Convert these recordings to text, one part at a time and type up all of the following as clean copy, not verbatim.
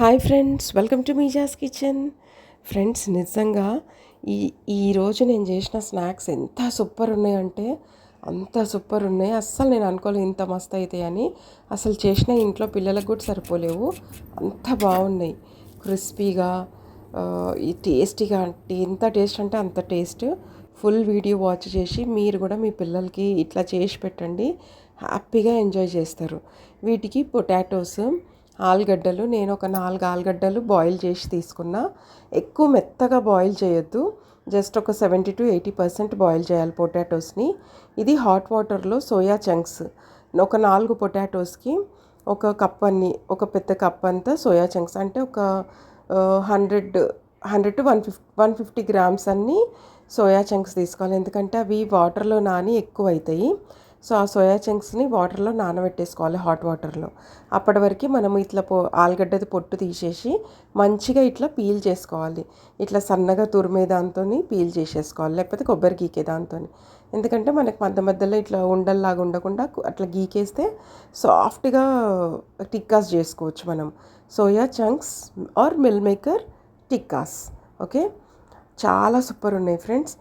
Hi friends, welcome to Meeja's kitchen. Friends, నిజంగా ఈ ఈరోజు నేను చేసిన స్నాక్స్ ఎంత సూపర్ ఉన్నాయంటే అంత సూపర్ ఉన్నాయి. అస్సలు నేను అనుకోలేదు ఇంత మస్తు అవుతాయని. అసలు చేసిన ఇంట్లో పిల్లలకు కూడా సరిపోలేవు, అంత బాగున్నాయి. క్రిస్పీగా, ఈ టేస్టీగా, అంటే ఎంత టేస్ట్ అంటే అంత టేస్ట్. ఫుల్ వీడియో వాచ్ చేసి మీరు కూడా మీ పిల్లలకి ఇట్లా చేసి పెట్టండి, హ్యాపీగా ఎంజాయ్ చేస్తారు. వీటికి పొటాటోస్, ఆలుగడ్డలు, నేను ఒక 4 ఆలుగడ్డలు బాయిల్ చేసి తీసుకున్నా. ఎక్కువ మెత్తగా బాయిల్ చేయొద్దు, జస్ట్ ఒక 70-80% బాయిల్ చేయాలి పొటాటోస్ని. ఇది హాట్ వాటర్లో సోయా చంక్స్, ఒక 4 పొటాటోస్కి ఒక కప్ అన్ని, ఒక పెద్ద కప్ అంతా సోయా చంక్స్, అంటే ఒక 100 to 150 గ్రామ్స్ అన్ని సోయా చంక్స్ తీసుకోవాలి. ఎందుకంటే అవి వాటర్లో నాని ఎక్కువ అవుతాయి. సో ఆ సోయా చంక్స్ని వాటర్లో నానబెట్టేసుకోవాలి, హాట్ వాటర్లో. అప్పటి వరకు మనం ఇట్లా ఆలుగడ్డది పొట్టు తీసేసి మంచిగా ఇట్లా పీల్ చేసుకోవాలి. ఇట్లా సన్నగా తురిమే దాంతో పీల్ చేసేసుకోవాలి, లేకపోతే కొబ్బరి గీకే దాంతో. ఎందుకంటే మనకు మధ్య మధ్యలో ఇట్లా ఉండల్లాగా ఉండకుండా అట్లా గీకేస్తే సాఫ్ట్గా టిక్కాస్ చేసుకోవచ్చు మనం. Soya chunks or meal maker tikkas. Okay, చాలా సూపర్ ఉన్నాయి ఫ్రెండ్స్.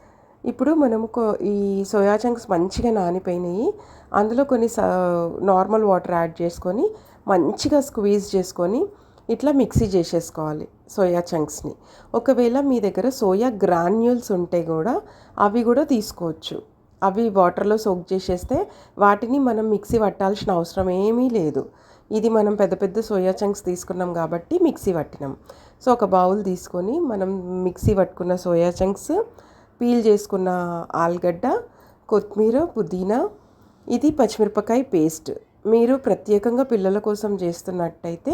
ఇప్పుడు మనము ఈ సోయా చంక్స్ మంచిగా నానిపోయినాయి. అందులో కొన్ని నార్మల్ వాటర్ యాడ్ చేసుకొని మంచిగా స్క్వీజ్ చేసుకొని ఇట్లా మిక్సీ చేసేసుకోవాలి సోయా చంక్స్ని. ఒకవేళ మీ దగ్గర సోయా గ్రాన్యూల్స్ ఉంటే కూడా అవి కూడా తీసుకోవచ్చు. అవి వాటర్లో సోక్ చేసేస్తే వాటిని మనం మిక్సీ పట్టాల్సిన అవసరం ఏమీ లేదు. ఇది మనం పెద్ద పెద్ద సోయా చంక్స్ తీసుకున్నాం కాబట్టి మిక్సీ పట్టినాం. సో ఒక బౌల్ తీసుకొని మనం మిక్సీ పట్టుకున్న సోయా చంక్స్, పీల్ చేసుకున్న ఆలుగడ్డ, కొత్తిమీర, పుదీనా, ఇది పచ్చిమిరపకాయ పేస్ట్. మీరు ప్రత్యేకంగా పిల్లల కోసం చేస్తున్నట్టయితే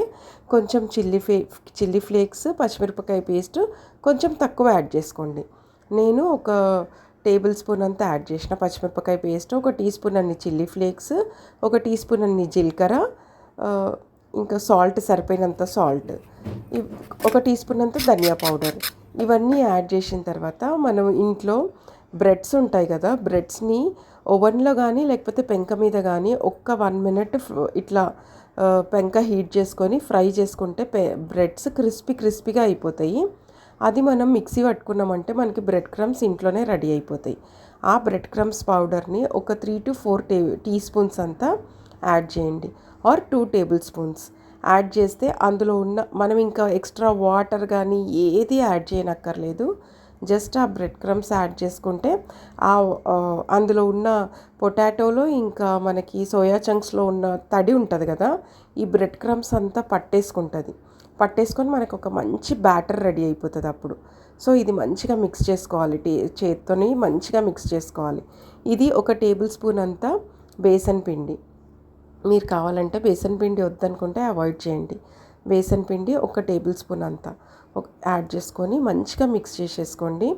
కొంచెం చిల్లీ ఫ్లేక్స్, పచ్చిమిరపకాయ పేస్ట్ కొంచెం తక్కువ యాడ్ చేసుకోండి. నేను ఒక టేబుల్ స్పూన్ అంతా యాడ్ చేసిన పచ్చిమిరపకాయ పేస్ట్, ఒక టీ స్పూన్ అన్ని చిల్లీ ఫ్లేక్స్, ఒక టీ స్పూన్ అన్ని జీలకర్ర, ఇంకా సాల్ట్ సరిపోయినంత సాల్ట్, ఒక టీ స్పూన్ అంత ధనియా పౌడర్. ఇవన్నీ యాడ్ చేసిన తర్వాత మనం ఇంట్లో బ్రెడ్స్ ఉంటాయి కదా, బ్రెడ్స్ని ఓవెన్లో కానీ లేకపోతే పెంక మీద కానీ ఒక్క 1 minute ఇట్లా పెంక హీట్ చేసుకొని ఫ్రై చేసుకుంటే బ్రెడ్స్ క్రిస్పీగా అయిపోతాయి. అది మనం మిక్సీ పట్టుకున్నామంటే మనకి బ్రెడ్ క్రమ్స్ ఇంట్లోనే రెడీ అయిపోతాయి. ఆ బ్రెడ్ క్రమ్స్ పౌడర్ని ఒక 3-4 టీ స్పూన్స్ అంతా యాడ్ చేయండి, ఆర్ 2 టేబుల్ స్పూన్స్ యాడ్ చేస్తే అందులో ఉన్న మనం ఇంకా ఎక్స్ట్రా వాటర్ కానీ ఏది యాడ్ చేయనక్కర్లేదు. జస్ట్ ఆ బ్రెడ్ క్రమ్స్ యాడ్ చేసుకుంటే అందులో ఉన్న పొటాటోలో ఇంకా మనకి సోయా చంక్స్లో ఉన్న తడి ఉంటుంది కదా, ఈ బ్రెడ్ క్రమ్స్ అంతా పట్టేసుకొని మనకు ఒక మంచి బ్యాటర్ రెడీ అయిపోతుంది అప్పుడు. సో ఇది మంచిగా మిక్స్ చేసుకోవాలి, చేత్తోని మంచిగా మిక్స్ చేసుకోవాలి. ఇది ఒక టేబుల్ స్పూన్ అంతా బేసన్ పిండి. మీరు కావాలంటే బేసన్ పిండి వద్దనుకుంటే అవాయిడ్ చేయండి. బేసన్ పిండి ఒక టేబుల్ స్పూన్ అంతా యాడ్ చేసుకొని మంచిగా మిక్స్ చేసేసుకోండి.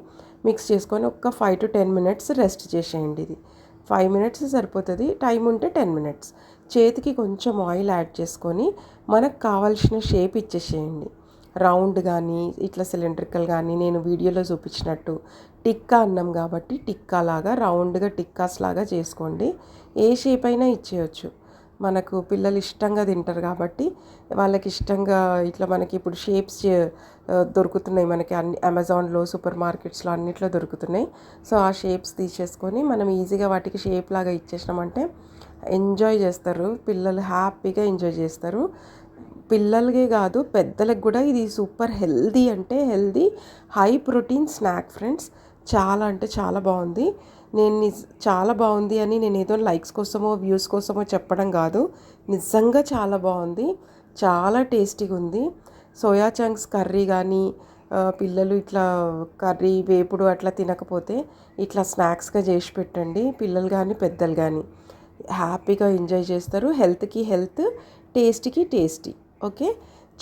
మిక్స్ చేసుకొని ఒక 5-10 minutes రెస్ట్ చేసేయండి. ఇది 5 minutes సరిపోతుంది, టైం ఉంటే 10 minutes. చేతికి కొంచెం ఆయిల్ యాడ్ చేసుకొని మనకు కావాల్సిన షేప్ ఇచ్చేసేయండి. రౌండ్ కానీ ఇట్లా సిలిండ్రికల్ కానీ, నేను వీడియోలో చూపించినట్టు టిక్కా అన్నం కాబట్టి టిక్కా లాగా రౌండ్గా టిక్కాస్ లాగా చేసుకోండి. ఏ షేప్ అయినా ఇచ్చేయచ్చు. మనకు పిల్లలు ఇష్టంగా తింటారు కాబట్టి వాళ్ళకి ఇష్టంగా ఇట్లా మనకి ఇప్పుడు షేప్స్ దొరుకుతున్నాయి, మనకి అన్ని అమెజాన్లో, సూపర్ మార్కెట్స్లో అన్నిట్లో దొరుకుతున్నాయి. సో ఆ షేప్స్ తీసేసుకొని మనం ఈజీగా వాటికి షేప్ లాగా ఇచ్చేసినామంటే ఎంజాయ్ చేస్తారు పిల్లలు, హ్యాపీగా ఎంజాయ్ చేస్తారు. పిల్లలకే కాదు పెద్దలకు కూడా ఇది సూపర్ హెల్దీ, అంటే healthy high protein snack friends. చాలా అంటే చాలా బాగుంది. చాలా బాగుంది అని నేను ఏదో లైక్స్ కోసమో వ్యూస్ కోసమో చెప్పడం కాదు, నిజంగా చాలా బాగుంది, చాలా టేస్టీగా ఉంది. సోయా చంక్స్ కర్రీ కానీ, పిల్లలు ఇట్లా కర్రీ వేపుడు అట్లా తినకపోతే ఇట్లా స్నాక్స్గా చేసి పెట్టండి. పిల్లలు కానీ పెద్దలు కానీ హ్యాపీగా ఎంజాయ్ చేస్తారు. హెల్త్కి హెల్త్, టేస్టీకి టేస్టీ. ఓకే,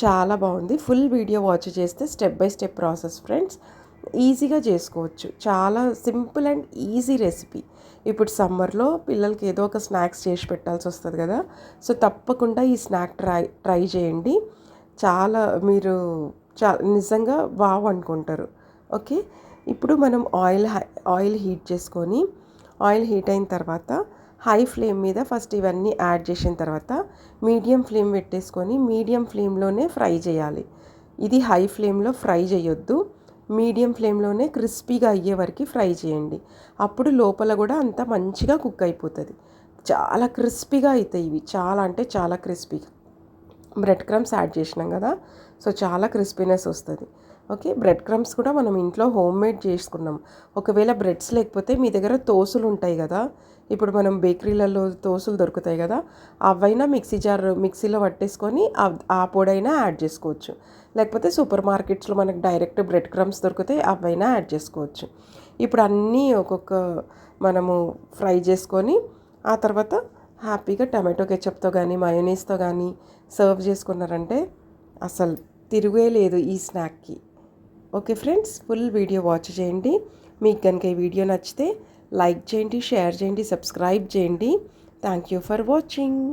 చాలా బాగుంది. ఫుల్ వీడియో వాచ్ చేస్తే step by step process friends, ఈజీగా చేసుకోవచ్చు. చాలా సింపుల్ అండ్ ఈజీ రెసిపీ. ఇప్పుడు సమ్మర్లో పిల్లలకి ఏదో ఒక స్నాక్స్ చేసి పెట్టాల్సి వస్తుంది కదా, సో తప్పకుండా ఈ స్నాక్ ట్రై చేయండి. చాలా మీరు నిజంగా వావ్ అనుకుంటారు. ఓకే, ఇప్పుడు మనం ఆయిల్ హీట్ చేసుకొని, ఆయిల్ హీట్ అయిన తర్వాత హై ఫ్లేమ్ మీద ఫస్ట్ ఇవన్నీ యాడ్ చేసిన తర్వాత మీడియం ఫ్లేమ్ పెట్టేసుకొని మీడియం ఫ్లేమ్లోనే ఫ్రై చేయాలి. ఇది హై ఫ్లేమ్లో ఫ్రై చేయొద్దు, మీడియం ఫ్లేమ్లోనే క్రిస్పీగా అయ్యే వరకు ఫ్రై చేయండి. అప్పుడు లోపల కూడా అంత మంచిగా కుక్ అయిపోతుంది. చాలా క్రిస్పీగా అవుతాయి ఇవి, చాలా అంటే చాలా క్రిస్పీగా. బ్రెడ్ క్రమ్స్ యాడ్ చేసినాం కదా, సో చాలా క్రిస్పీనెస్ వస్తుంది. ఓకే, బ్రెడ్ క్రమ్స్ కూడా మనం ఇంట్లో హోమ్ మేడ్ చేసుకున్నాం. ఒకవేళ బ్రెడ్స్ లేకపోతే మీ దగ్గర తోసులు ఉంటాయి కదా, ఇప్పుడు మనం బేకరీలలో తోసులు దొరుకుతాయి కదా, అవైనా మిక్సీలో పట్టేసుకొని ఆ పొడైనా యాడ్ చేసుకోవచ్చు. లేకపోతే సూపర్ మార్కెట్స్లో మనకు డైరెక్ట్ బ్రెడ్ క్రమ్స్ దొరుకుతాయి, అవైనా యాడ్ చేసుకోవచ్చు. ఇప్పుడు అన్నీ ఒక్కొక్క మనము ఫ్రై చేసుకొని ఆ తర్వాత హ్యాపీగా టమాటో కెచప్తో కానీ మయోనీస్తో కానీ సర్వ్ చేసుకున్నారంటే అసలు తిరుగే లేదు ఈ స్నాక్కి. Okay friends, full video watch చేయండి. మీకు కనుక ఈ వీడియో నచ్చితే లైక్ చేయండి, షేర్ చేయండి, సబ్స్క్రైబ్ చేయండి. Thank you for watching.